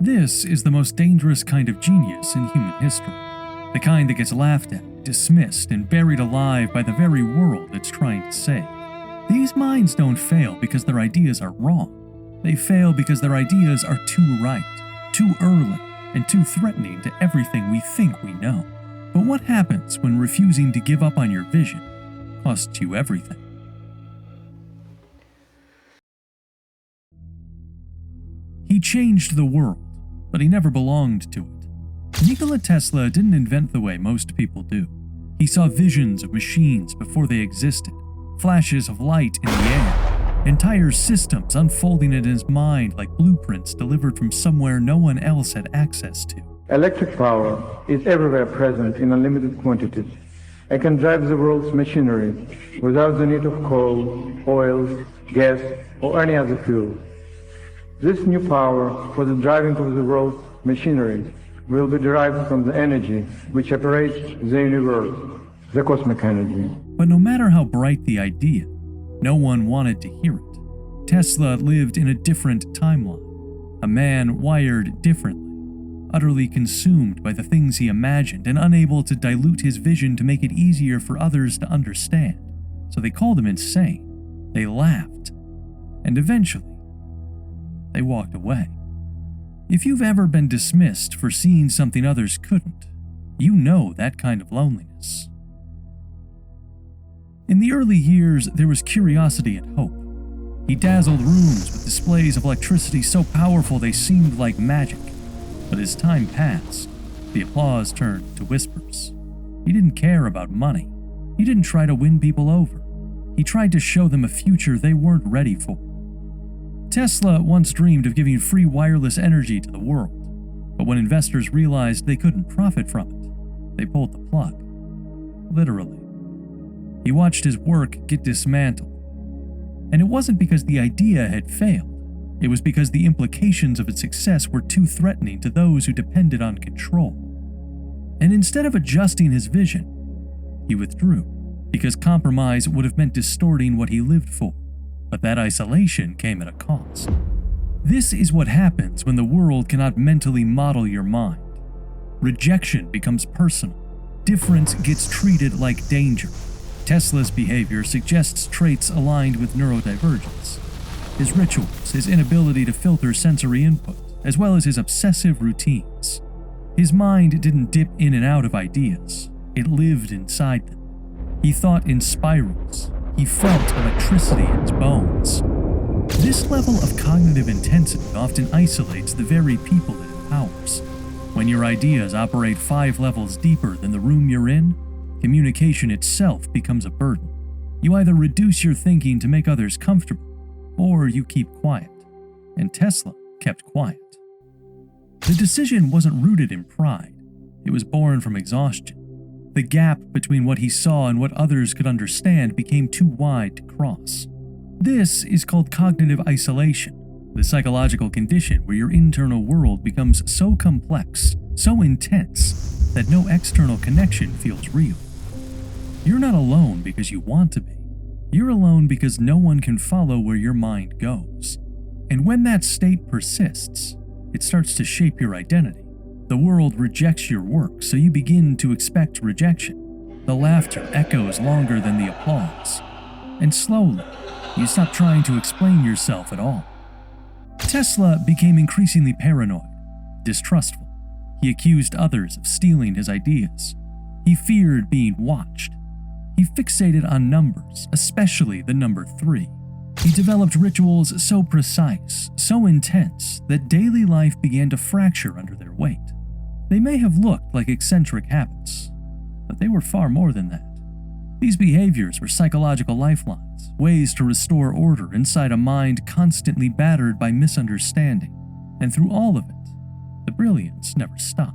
This is the most dangerous kind of genius in human history. The kind that gets laughed at, dismissed, and buried alive by the very world it's trying to save. These minds don't fail because their ideas are wrong. They fail because their ideas are too right, too early, and too threatening to everything we think we know. But what happens when refusing to give up on your vision costs you everything? He changed the world, but he never belonged to it. Nikola Tesla didn't invent the way most people do. He saw visions of machines before they existed, flashes of light in the air, entire systems unfolding in his mind like blueprints delivered from somewhere no one else had access to. Electric power is everywhere present in unlimited quantities and can drive the world's machinery without the need of coal, oil, gas, or any other fuel. This new power for the driving of the world's machinery will be derived from the energy which operates the universe, the cosmic energy. But no matter how bright the idea, no one wanted to hear it. Tesla lived in a different timeline, a man wired differently, utterly consumed by the things he imagined and unable to dilute his vision to make it easier for others to understand. So they called him insane. They laughed. And eventually, they walked away. If you've ever been dismissed for seeing something others couldn't, you know that kind of loneliness. In the early years, there was curiosity and hope. He dazzled rooms with displays of electricity so powerful they seemed like magic. But as time passed, the applause turned to whispers. He didn't care about money. He didn't try to win people over. He tried to show them a future they weren't ready for. Tesla once dreamed of giving free wireless energy to the world, but when investors realized they couldn't profit from it, they pulled the plug. Literally. He watched his work get dismantled. And it wasn't because the idea had failed. It was because the implications of its success were too threatening to those who depended on control. And instead of adjusting his vision, he withdrew, because compromise would have meant distorting what he lived for. But that isolation came at a cost. This is what happens when the world cannot mentally model your mind. Rejection becomes personal. Difference gets treated like danger. Tesla's behavior suggests traits aligned with neurodivergence. His rituals, his inability to filter sensory input, as well as his obsessive routines. His mind didn't dip in and out of ideas. It lived inside them. He thought in spirals. He felt electricity in his bones. This level of cognitive intensity often isolates the very people it empowers. When your ideas operate 5 levels deeper than the room you're in, communication itself becomes a burden. You either reduce your thinking to make others comfortable, or you keep quiet. And Tesla kept quiet. The decision wasn't rooted in pride. It was born from exhaustion. The gap between what he saw and what others could understand became too wide to cross. This is called cognitive isolation, the psychological condition where your internal world becomes so complex, so intense, that no external connection feels real. You're not alone because you want to be. You're alone because no one can follow where your mind goes. And when that state persists, it starts to shape your identity. The world rejects your work, so you begin to expect rejection. The laughter echoes longer than the applause. And slowly, you stop trying to explain yourself at all. Tesla became increasingly paranoid, distrustful. He accused others of stealing his ideas. He feared being watched. He fixated on numbers, especially the number 3. He developed rituals so precise, so intense, that daily life began to fracture under their weight. They may have looked like eccentric habits, but they were far more than that. These behaviors were psychological lifelines, ways to restore order inside a mind constantly battered by misunderstanding. And through all of it, the brilliance never stopped.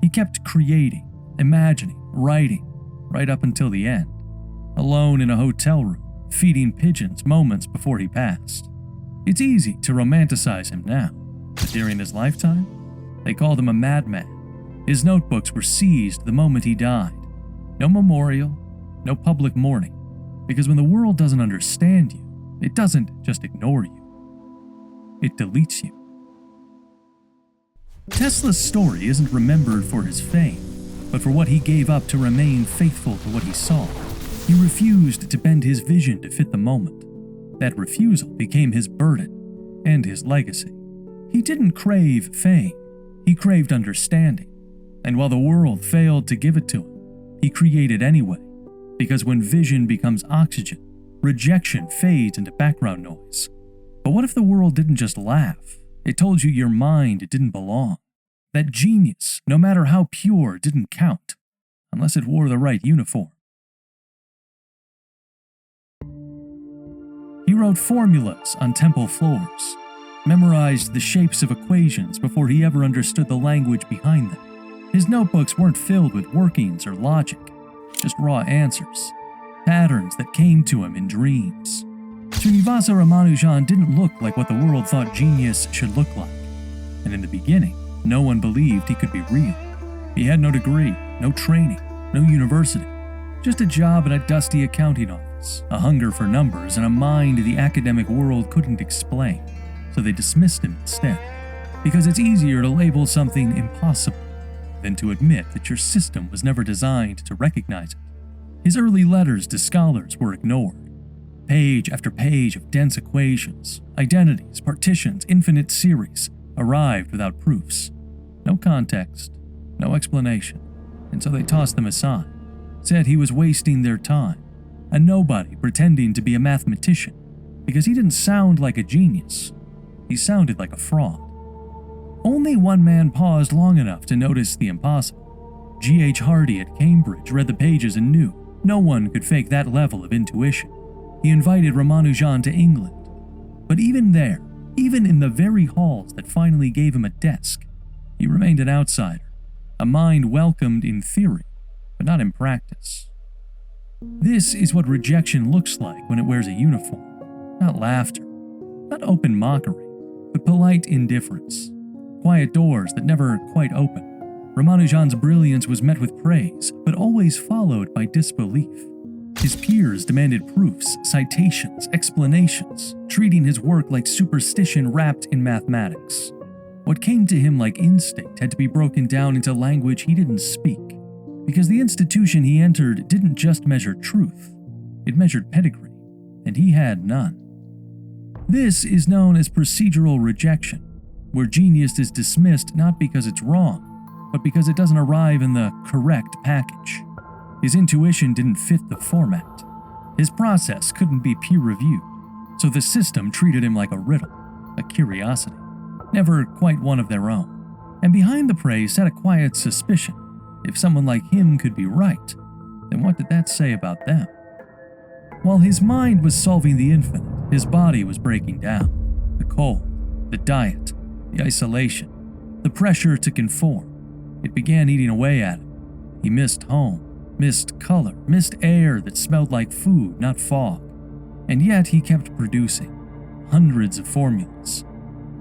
He kept creating, imagining, writing, right up until the end, alone in a hotel room, feeding pigeons moments before he passed. It's easy to romanticize him now, but during his lifetime, they called him a madman. His notebooks were seized the moment he died. No memorial, no public mourning, because when the world doesn't understand you, it doesn't just ignore you. It deletes you. Tesla's story isn't remembered for his fame, but for what he gave up to remain faithful to what he saw. He refused to bend his vision to fit the moment. That refusal became his burden and his legacy. He didn't crave fame, he craved understanding. And while the world failed to give it to him, he created anyway, because when vision becomes oxygen, rejection fades into background noise. But what if the world didn't just laugh? It told you your mind didn't belong. That genius, no matter how pure, didn't count, unless it wore the right uniform. He wrote formulas on temple floors, memorized the shapes of equations before he ever understood the language behind them. His notebooks weren't filled with workings or logic, just raw answers, patterns that came to him in dreams. Srinivasa Ramanujan didn't look like what the world thought genius should look like, and in the beginning, no one believed he could be real. He had no degree, no training, no university, just a job in a dusty accounting office, a hunger for numbers, and a mind the academic world couldn't explain, so they dismissed him instead, because it's easier to label something impossible than to admit that your system was never designed to recognize it. His early letters to scholars were ignored. Page after page of dense equations, identities, partitions, infinite series arrived without proofs. No context, no explanation, and so they tossed them aside, said he was wasting their time, a nobody pretending to be a mathematician, because he didn't sound like a genius. He sounded like a fraud. Only one man paused long enough to notice the impossible. G.H. Hardy at Cambridge read the pages and knew no one could fake that level of intuition. He invited Ramanujan to England. But even there, even in the very halls that finally gave him a desk, he remained an outsider, a mind welcomed in theory, but not in practice. This is what rejection looks like when it wears a uniform. Not laughter, not open mockery, but polite indifference. Quiet doors that never quite open. Ramanujan's brilliance was met with praise, but always followed by disbelief. His peers demanded proofs, citations, explanations, treating his work like superstition wrapped in mathematics. What came to him like instinct had to be broken down into language he didn't speak, because the institution he entered didn't just measure truth, it measured pedigree, and he had none. This is known as procedural rejection, where genius is dismissed not because it's wrong, but because it doesn't arrive in the correct package. His intuition didn't fit the format. His process couldn't be peer-reviewed, so the system treated him like a riddle, a curiosity, never quite one of their own. And behind the praise sat a quiet suspicion. If someone like him could be right, then what did that say about them? While his mind was solving the infinite, his body was breaking down. The cold, the diet, the isolation, the pressure to conform. It began eating away at him. He missed home, missed color, missed air that smelled like food, not fog. And yet he kept producing hundreds of formulas,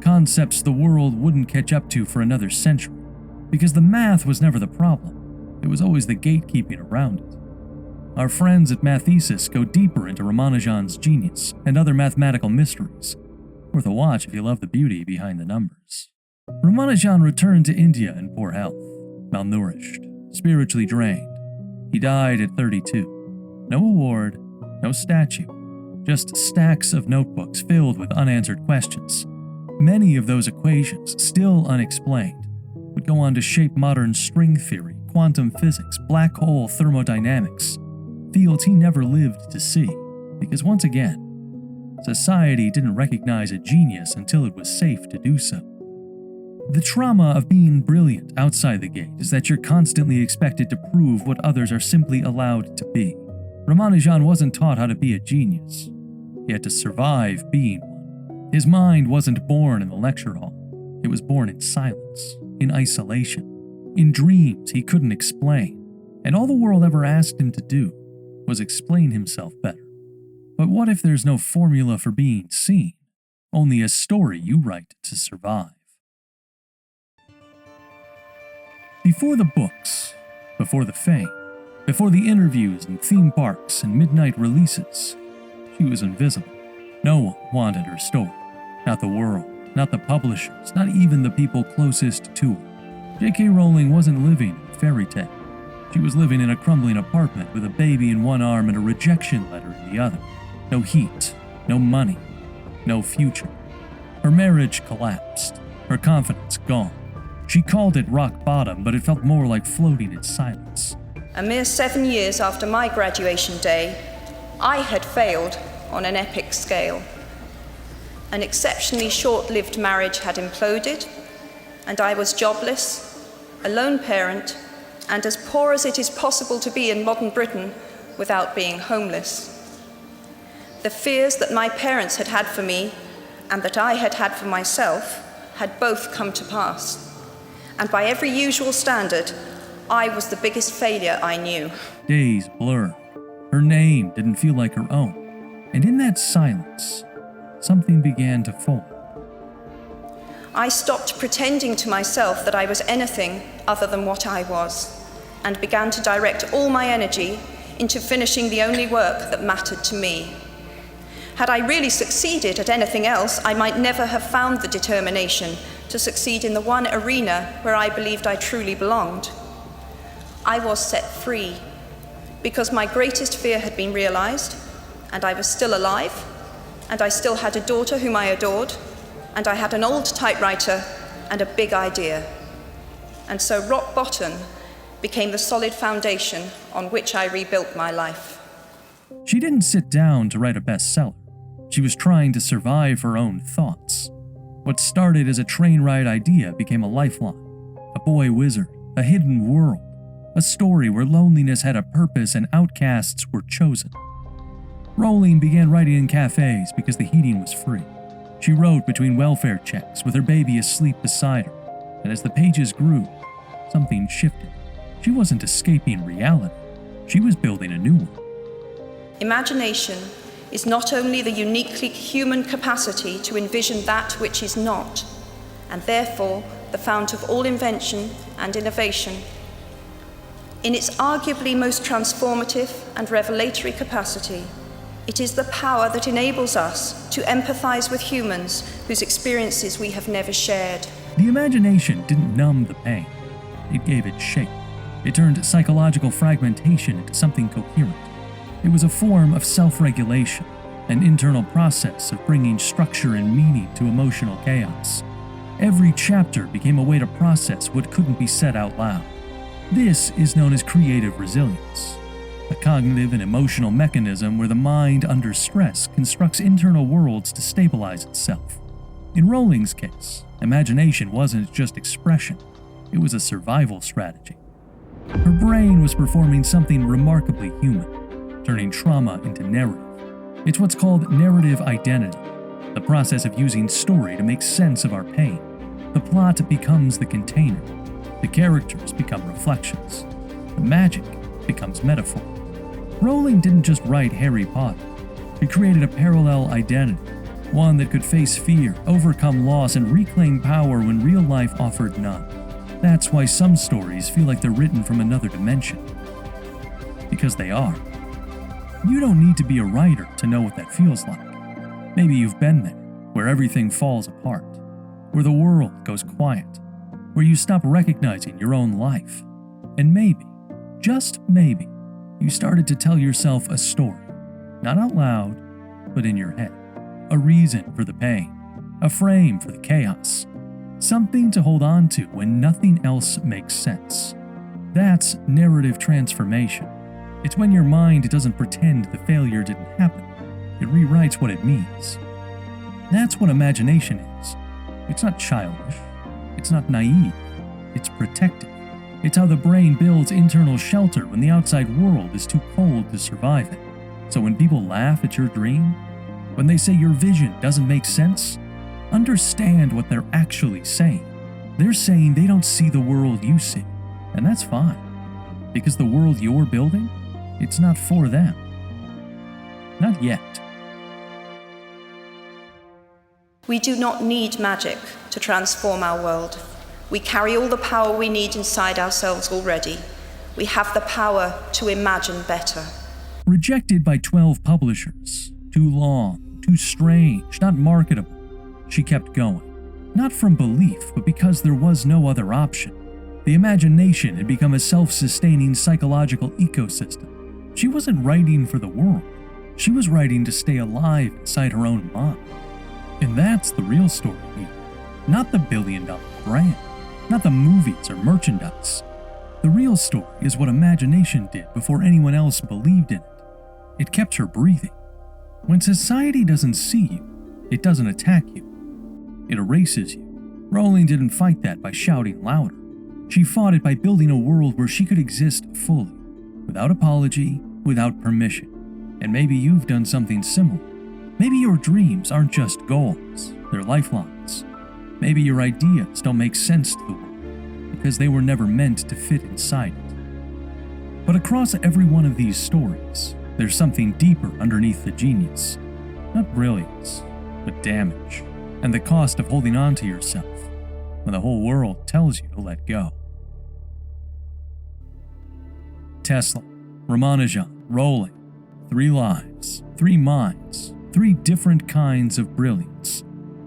concepts the world wouldn't catch up to for another century, because the math was never the problem. It was always the gatekeeping around it. Our friends at Mathesis go deeper into Ramanujan's genius and other mathematical mysteries. Worth a watch if you love the beauty behind the numbers. Ramanujan returned to India in poor health, malnourished, spiritually drained. He died at 32. No award, no statue, just stacks of notebooks filled with unanswered questions. Many of those equations, still unexplained, would go on to shape modern string theory, quantum physics, black hole thermodynamics, fields he never lived to see, because once again, society didn't recognize a genius until it was safe to do so. The trauma of being brilliant outside the gate is that you're constantly expected to prove what others are simply allowed to be. Ramanujan wasn't taught how to be a genius. He had to survive being one. His mind wasn't born in the lecture hall. It was born in silence, in isolation, in dreams he couldn't explain. And all the world ever asked him to do was explain himself better. But what if there's no formula for being seen, only a story you write to survive? Before the books, before the fame, before the interviews and theme parks and midnight releases, she was invisible. No one wanted her story, not the world, not the publishers, not even the people closest to her. J.K. Rowling wasn't living in a fairy tale. She was living in a crumbling apartment with a baby in one arm and a rejection letter in the other. No heat, no money, no future. Her marriage collapsed, her confidence gone. She called it rock bottom, but it felt more like floating in silence. A mere 7 years after my graduation day, I had failed on an epic scale. An exceptionally short-lived marriage had imploded, and I was jobless, a lone parent, and as poor as it is possible to be in modern Britain without being homeless. The fears that my parents had had for me and that I had had for myself had both come to pass. And by every usual standard, I was the biggest failure I knew. Days blurred. Her name didn't feel like her own. And in that silence, something began to form. I stopped pretending to myself that I was anything other than what I was, and began to direct all my energy into finishing the only work that mattered to me. Had I really succeeded at anything else, I might never have found the determination to succeed in the one arena where I believed I truly belonged. I was set free because my greatest fear had been realized, and I was still alive, and I still had a daughter whom I adored, and I had an old typewriter and a big idea. And so rock bottom became the solid foundation on which I rebuilt my life. She didn't sit down to write a bestseller. She was trying to survive her own thoughts. What started as a train ride idea became a lifeline, a boy wizard, a hidden world, a story where loneliness had a purpose and outcasts were chosen. Rowling began writing in cafes because the heating was free. She wrote between welfare checks with her baby asleep beside her, and as the pages grew, something shifted. She wasn't escaping reality. She was building a new one. Imagination is not only the uniquely human capacity to envision that which is not, and therefore the fount of all invention and innovation. In its arguably most transformative and revelatory capacity, it is the power that enables us to empathize with humans whose experiences we have never shared. The imagination didn't numb the pain. It gave it shape. It turned psychological fragmentation into something coherent. It was a form of self-regulation, an internal process of bringing structure and meaning to emotional chaos. Every chapter became a way to process what couldn't be said out loud. This is known as creative resilience, a cognitive and emotional mechanism where the mind under stress constructs internal worlds to stabilize itself. In Rowling's case, imagination wasn't just expression, it was a survival strategy. Her brain was performing something remarkably human, turning trauma into narrative. It's what's called narrative identity, the process of using story to make sense of our pain. The plot becomes the container. The characters become reflections. The magic becomes metaphor. Rowling didn't just write Harry Potter. She created a parallel identity, one that could face fear, overcome loss, and reclaim power when real life offered none. That's why some stories feel like they're written from another dimension. Because they are. You don't need to be a writer to know what that feels like. Maybe you've been there, where everything falls apart, where the world goes quiet, where you stop recognizing your own life. And maybe, just maybe, you started to tell yourself a story, not out loud, but in your head. A reason for the pain, a frame for the chaos, something to hold on to when nothing else makes sense. That's narrative transformation. It's when your mind doesn't pretend the failure didn't happen. It rewrites what it means. That's what imagination is. It's not childish. It's not naive. It's protective. It's how the brain builds internal shelter when the outside world is too cold to survive it. So when people laugh at your dream, when they say your vision doesn't make sense, understand what they're actually saying. They're saying they don't see the world you see, and that's fine. Because the world you're building, it's not for them. Not yet. We do not need magic to transform our world. We carry all the power we need inside ourselves already. We have the power to imagine better. Rejected by 12 publishers. Too long, too strange, not marketable. She kept going. Not from belief, but because there was no other option. The imagination had become a self-sustaining psychological ecosystem. She wasn't writing for the world. She was writing to stay alive inside her own mind. And that's the real story here. Not the billion-dollar brand. Not the movies or merchandise. The real story is what imagination did before anyone else believed in it. It kept her breathing. When society doesn't see you, it doesn't attack you. It erases you. Rowling didn't fight that by shouting louder. She fought it by building a world where she could exist fully, without apology, without permission. And maybe you've done something similar. Maybe your dreams aren't just goals, they're lifelines. Maybe your ideas don't make sense to the world, because they were never meant to fit inside it. But across every one of these stories, there's something deeper underneath the genius. Not brilliance, but damage, and the cost of holding on to yourself when the whole world tells you to let go. Tesla, Ramanujan, Rowling, 3 lives, 3 minds, 3 different kinds of brilliance.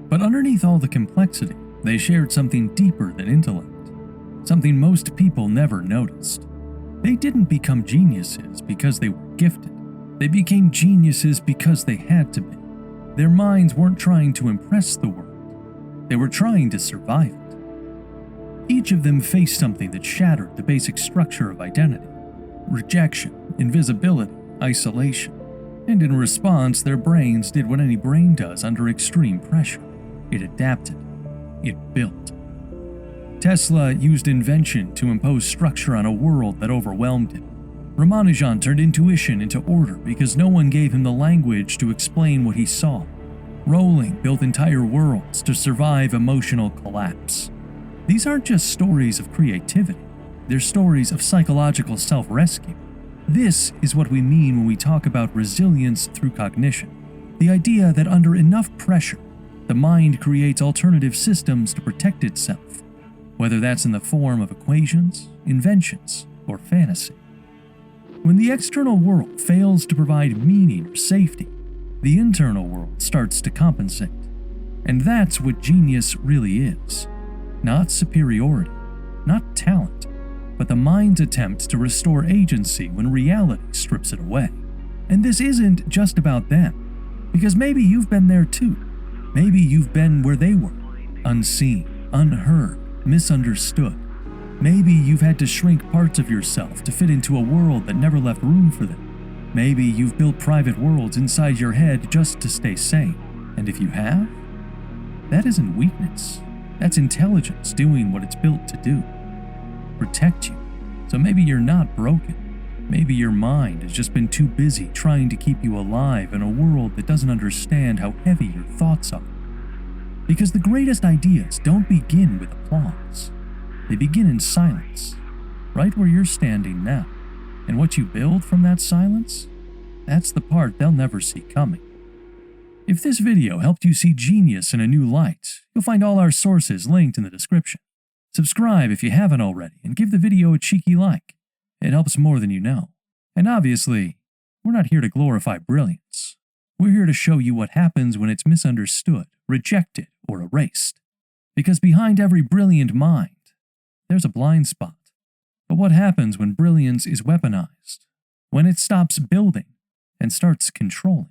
But underneath all the complexity, they shared something deeper than intellect, something most people never noticed. They didn't become geniuses because they were gifted. They became geniuses because they had to be. Their minds weren't trying to impress the world. They were trying to survive it. Each of them faced something that shattered the basic structure of identity: rejection, invisibility, isolation. And in response, their brains did what any brain does under extreme pressure. It adapted. It built. Tesla used invention to impose structure on a world that overwhelmed him. Ramanujan turned intuition into order because no one gave him the language to explain what he saw. Rowling built entire worlds to survive emotional collapse. These aren't just stories of creativity, they're stories of psychological self-rescue. This is what we mean when we talk about resilience through cognition. The idea that under enough pressure, the mind creates alternative systems to protect itself, whether that's in the form of equations, inventions, or fantasy. When the external world fails to provide meaning or safety, the internal world starts to compensate. And that's what genius really is. Not superiority, not talent, but the mind's attempt to restore agency when reality strips it away. And this isn't just about them, because maybe you've been there too. Maybe you've been where they were, unseen, unheard, misunderstood. Maybe you've had to shrink parts of yourself to fit into a world that never left room for them. Maybe you've built private worlds inside your head just to stay sane. And if you have, that isn't weakness. That's intelligence doing what it's built to do. Protect you. So maybe you're not broken. Maybe your mind has just been too busy trying to keep you alive in a world that doesn't understand how heavy your thoughts are. Because the greatest ideas don't begin with applause. They begin in silence, right where you're standing now. And what you build from that silence, that's the part they'll never see coming. If this video helped you see genius in a new light, you'll find all our sources linked in the description. Subscribe if you haven't already, and give the video a cheeky like. It helps more than you know. And obviously, we're not here to glorify brilliance. We're here to show you what happens when it's misunderstood, rejected, or erased. Because behind every brilliant mind, there's a blind spot. But what happens when brilliance is weaponized? When it stops building and starts controlling?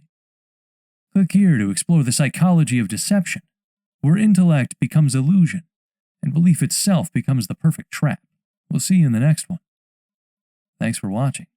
Click here to explore the psychology of deception, where intellect becomes illusion, and belief itself becomes the perfect trap. We'll see you in the next one. Thanks for watching.